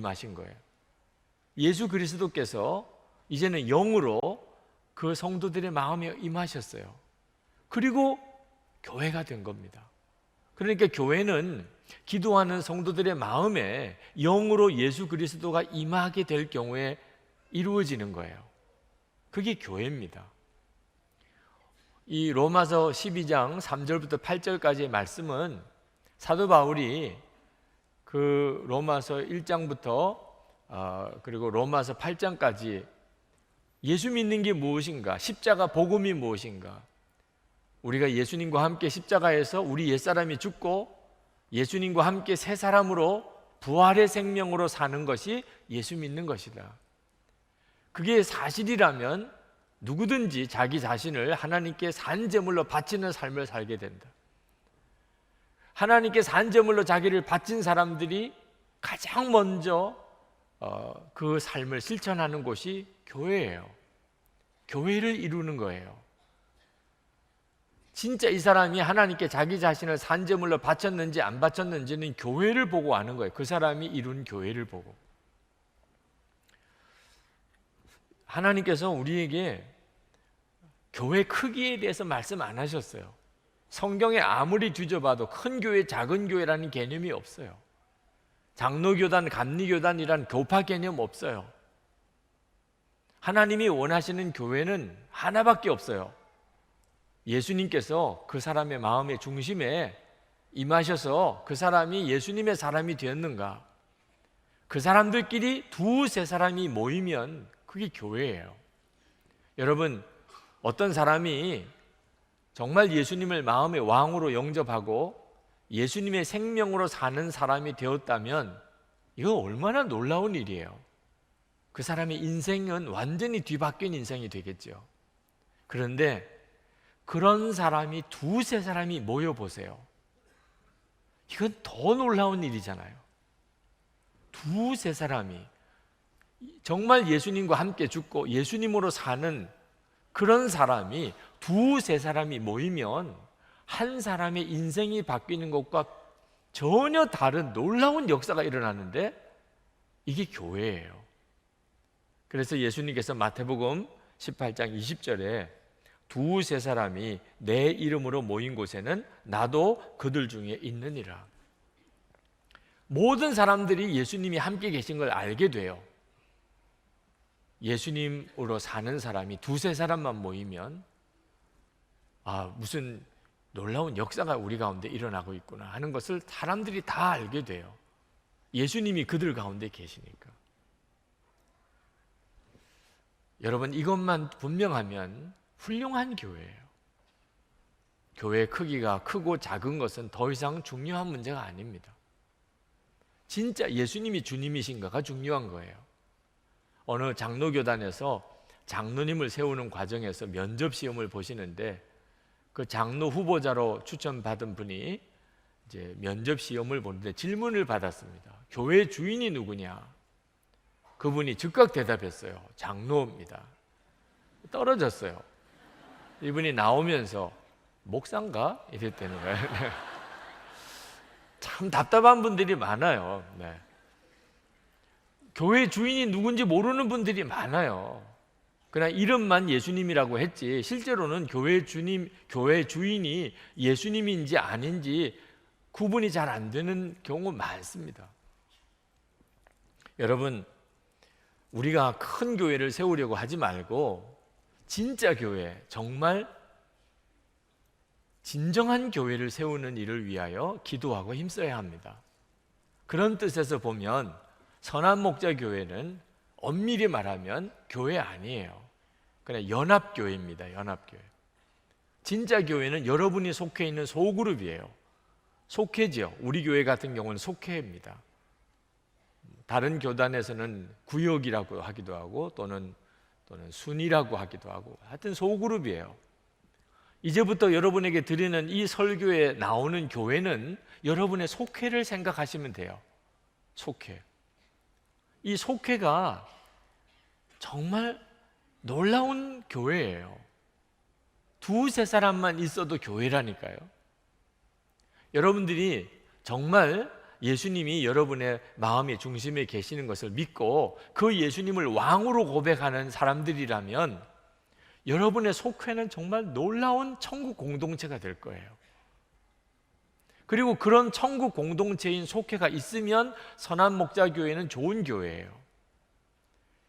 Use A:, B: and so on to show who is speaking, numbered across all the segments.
A: 임하신 거예요. 예수 그리스도께서 이제는 영으로 그 성도들의 마음에 임하셨어요. 그리고 교회가 된 겁니다. 그러니까 교회는 기도하는 성도들의 마음에 영으로 예수 그리스도가 임하게 될 경우에 이루어지는 거예요. 그게 교회입니다. 이 로마서 12장 3절부터 8절까지의 말씀은 사도 바울이 그 로마서 1장부터 그리고 로마서 8장까지 예수 믿는 게 무엇인가, 십자가 복음이 무엇인가, 우리가 예수님과 함께 십자가에서 우리 옛사람이 죽고 예수님과 함께 새 사람으로 부활의 생명으로 사는 것이 예수 믿는 것이다. 그게 사실이라면 누구든지 자기 자신을 하나님께 산제물로 바치는 삶을 살게 된다. 하나님께 산제물로 자기를 바친 사람들이 가장 먼저 그 삶을 실천하는 곳이 교회예요. 교회를 이루는 거예요. 진짜 이 사람이 하나님께 자기 자신을 산제물로 바쳤는지 안 바쳤는지는 교회를 보고 아는 거예요. 그 사람이 이룬 교회를 보고. 하나님께서 우리에게 교회 크기에 대해서 말씀 안 하셨어요. 성경에 아무리 뒤져봐도 큰 교회, 작은 교회라는 개념이 없어요. 장로교단, 감리교단이란 교파 개념 없어요. 하나님이 원하시는 교회는 하나밖에 없어요. 예수님께서 그 사람의 마음의 중심에 임하셔서 그 사람이 예수님의 사람이 되었는가? 그 사람들끼리 두세 사람이 모이면 그게 교회예요. 여러분, 어떤 사람이 정말 예수님을 마음의 왕으로 영접하고 예수님의 생명으로 사는 사람이 되었다면 이거 얼마나 놀라운 일이에요. 그 사람의 인생은 완전히 뒤바뀐 인생이 되겠죠. 그런데 그런 사람이 두세 사람이 모여보세요. 이건 더 놀라운 일이잖아요. 두세 사람이 정말 예수님과 함께 죽고 예수님으로 사는 그런 사람이 두세 사람이 모이면 한 사람의 인생이 바뀌는 것과 전혀 다른 놀라운 역사가 일어나는데 이게 교회예요. 그래서 예수님께서 마태복음 18장 20절에 두세 사람이 내 이름으로 모인 곳에는 나도 그들 중에 있느니라. 모든 사람들이 예수님이 함께 계신 걸 알게 돼요. 예수님으로 사는 사람이 두세 사람만 모이면 무슨 놀라운 역사가 우리 가운데 일어나고 있구나 하는 것을 사람들이 다 알게 돼요. 예수님이 그들 가운데 계시니까. 여러분, 이것만 분명하면 훌륭한 교회예요. 교회의 크기가 크고 작은 것은 더 이상 중요한 문제가 아닙니다. 진짜 예수님이 주님이신가가 중요한 거예요. 어느 장로교단에서 장로님을 세우는 과정에서 면접 시험을 보시는데 그 장로 후보자로 추천받은 분이 이제 면접 시험을 보는데 질문을 받았습니다. 교회 주인이 누구냐? 그분이 즉각 대답했어요. 장로입니다. 떨어졌어요. 이분이 나오면서 목사인가? 이랬다는 거예요. 참 답답한 분들이 많아요. 네. 교회 주인이 누군지 모르는 분들이 많아요. 그냥 이름만 예수님이라고 했지 실제로는 교회 주인이 예수님인지 아닌지 구분이 잘 안 되는 경우 많습니다. 여러분, 우리가 큰 교회를 세우려고 하지 말고 진짜 교회, 정말 진정한 교회를 세우는 일을 위하여 기도하고 힘써야 합니다. 그런 뜻에서 보면 선한목자교회는 엄밀히 말하면 교회 아니에요. 그냥 연합교회입니다. 연합교회. 진짜 교회는 여러분이 속해 있는 소그룹이에요. 속회죠. 우리 교회 같은 경우는 속회입니다. 다른 교단에서는 구역이라고 하기도 하고 또는 순이라고 하기도 하고 하여튼 소그룹이에요. 이제부터 여러분에게 드리는 이 설교에 나오는 교회는 여러분의 속회를 생각하시면 돼요. 속회. 이 속회가 정말 놀라운 교회예요. 두세 사람만 있어도 교회라니까요. 여러분들이 정말 예수님이 여러분의 마음의 중심에 계시는 것을 믿고 그 예수님을 왕으로 고백하는 사람들이라면 여러분의 속회는 정말 놀라운 천국 공동체가 될 거예요. 그리고 그런 천국 공동체인 속회가 있으면 선한목자교회는 좋은 교회예요.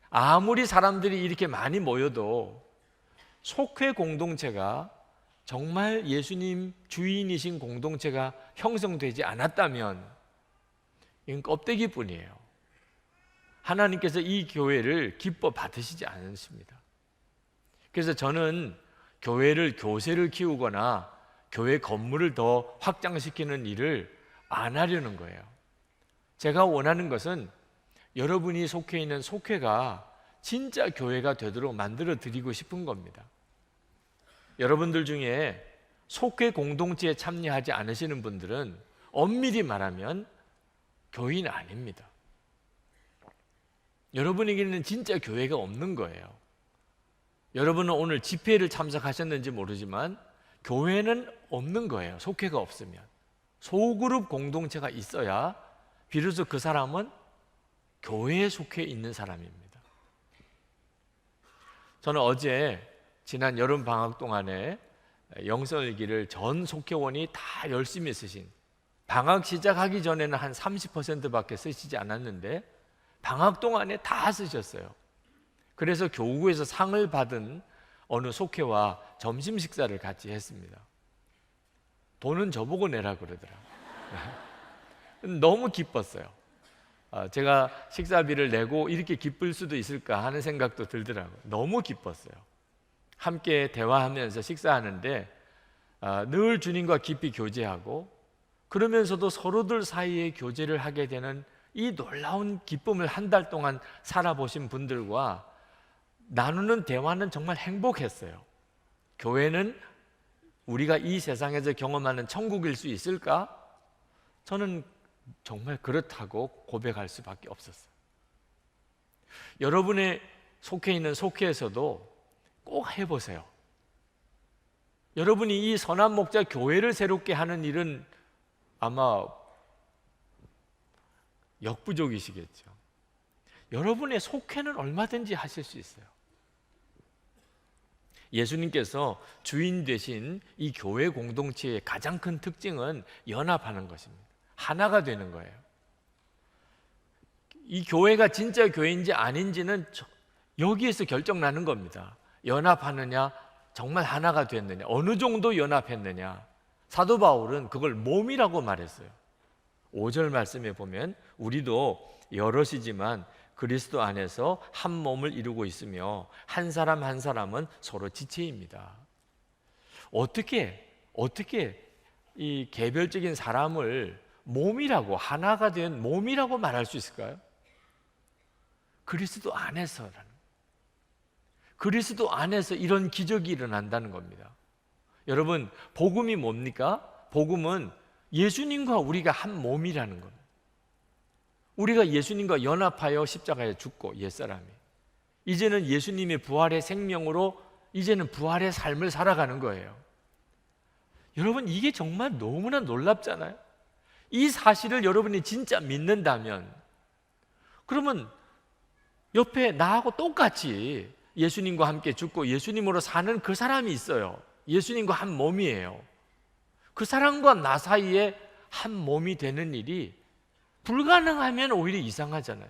A: 아무리 사람들이 이렇게 많이 모여도 속회 공동체가 정말 예수님 주인이신 공동체가 형성되지 않았다면 이건 껍데기뿐이에요. 하나님께서 이 교회를 기뻐 받으시지 않으십니다. 그래서 저는 교회를 교세를 키우거나 교회 건물을 더 확장시키는 일을 안 하려는 거예요. 제가 원하는 것은 여러분이 속해 있는 속회가 진짜 교회가 되도록 만들어 드리고 싶은 겁니다. 여러분들 중에 속회 공동체에 참여하지 않으시는 분들은 엄밀히 말하면 교인 아닙니다. 여러분에게는 진짜 교회가 없는 거예요. 여러분은 오늘 집회를 참석하셨는지 모르지만 교회는 없는 거예요. 속회가 없으면. 소그룹 공동체가 있어야 비로소 그 사람은 교회에 속해 있는 사람입니다. 저는 어제 지난 여름 방학 동안에 영성일기를 전 속회원이 다 열심히 쓰신, 방학 시작하기 전에는 한 30%밖에 쓰시지 않았는데 방학 동안에 다 쓰셨어요. 그래서 교구에서 상을 받은 어느 속회와 점심 식사를 같이 했습니다. 돈은 저보고 내라 그러더라고요. 너무 기뻤어요. 제가 식사비를 내고 이렇게 기쁠 수도 있을까 하는 생각도 들더라고요. 너무 기뻤어요. 함께 대화하면서 식사하는데 늘 주님과 깊이 교제하고, 그러면서도 서로들 사이에 교제를 하게 되는 이 놀라운 기쁨을 한 달 동안 살아보신 분들과 나누는 대화는 정말 행복했어요. 교회는 우리가 이 세상에서 경험하는 천국일 수 있을까? 저는 정말 그렇다고 고백할 수밖에 없었어요. 여러분의 속해 있는 속회에서도 꼭 해보세요. 여러분이 이 선한 목자 교회를 새롭게 하는 일은 아마 역부족이시겠죠. 여러분의 속회는 얼마든지 하실 수 있어요. 예수님께서 주인 되신 이 교회 공동체의 가장 큰 특징은 연합하는 것입니다. 하나가 되는 거예요. 이 교회가 진짜 교회인지 아닌지는 여기에서 결정나는 겁니다. 연합하느냐, 정말 하나가 됐느냐, 어느 정도 연합했느냐. 사도 바울은 그걸 몸이라고 말했어요. 5절 말씀에 보면 우리도 여럿이지만 그리스도 안에서 한 몸을 이루고 있으며 한 사람 한 사람은 서로 지체입니다. 어떻게 이 개별적인 사람을 몸이라고, 하나가 된 몸이라고 말할 수 있을까요? 그리스도 안에서라는, 그리스도 안에서 이런 기적이 일어난다는 겁니다. 여러분, 복음이 뭡니까? 복음은 예수님과 우리가 한 몸이라는 겁니다. 우리가 예수님과 연합하여 십자가에 죽고, 옛사람이 이제는 예수님의 부활의 생명으로 이제는 부활의 삶을 살아가는 거예요. 여러분, 이게 정말 너무나 놀랍잖아요. 이 사실을 여러분이 진짜 믿는다면, 그러면 옆에 나하고 똑같이 예수님과 함께 죽고 예수님으로 사는 그 사람이 있어요. 예수님과 한 몸이에요. 그 사람과 나 사이에 한 몸이 되는 일이 불가능하면 오히려 이상하잖아요.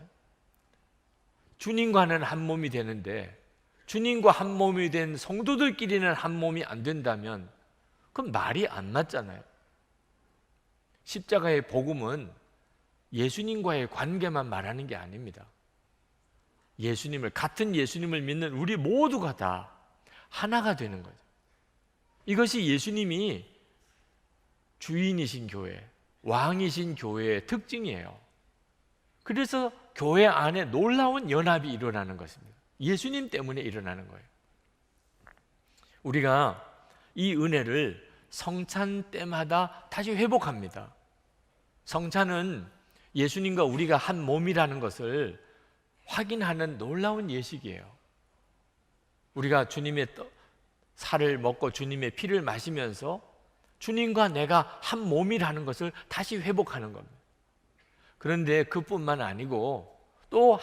A: 주님과는 한 몸이 되는데 주님과 한 몸이 된 성도들끼리는 한 몸이 안 된다면 그럼 말이 안 맞잖아요. 십자가의 복음은 예수님과의 관계만 말하는 게 아닙니다. 같은 예수님을 믿는 우리 모두가 다 하나가 되는 거죠. 이것이 예수님이 주인이신 교회, 왕이신 교회의 특징이에요. 그래서 교회 안에 놀라운 연합이 일어나는 것입니다. 예수님 때문에 일어나는 거예요. 우리가 이 은혜를 성찬 때마다 다시 회복합니다. 성찬은 예수님과 우리가 한 몸이라는 것을 확인하는 놀라운 예식이에요. 우리가 주님의 살을 먹고 주님의 피를 마시면서 주님과 내가 한 몸이라는 것을 다시 회복하는 겁니다. 그런데 그뿐만 아니고 또